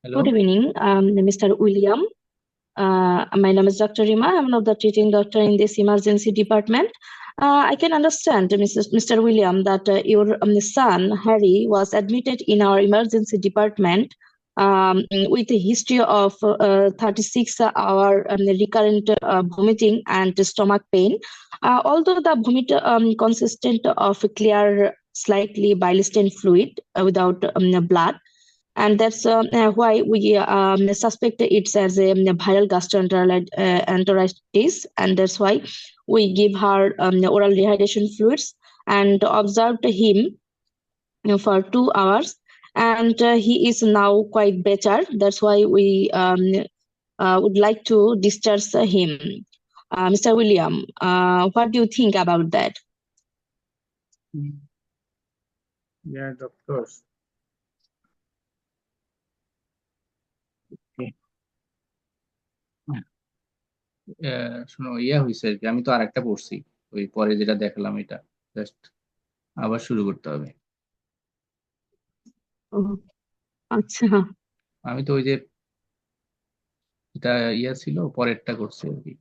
Good Hello. evening, Mr. William. My name is Dr. Rima. I'm one of the treating doctor in this emergency department. I can understand, Mr. William, that your son Harry was admitted in our emergency department with a history of 36-hour recurrent vomiting and stomach pain. Although the vomit consisted of clear, slightly bilestent fluid without blood, and that's why we suspect it as a viral gastroenteritis, and that's why we give her oral rehydration fluids and observed him for 2 hours, and he is now quite better. That's why we would like to discharge him. Mr. William, what do you think about that? Mm, Yeah, doctor. Okay. শোনো, হয়েছে আর কি। আমি তো আরেকটা পড়ছি, ওই পরে যেটা দেখালাম এটা জাস্ট আবার শুরু করতে হবে। ও, আচ্ছা। আমি তো ওই যে এটা ছিল পরেরটা করছি আর কি।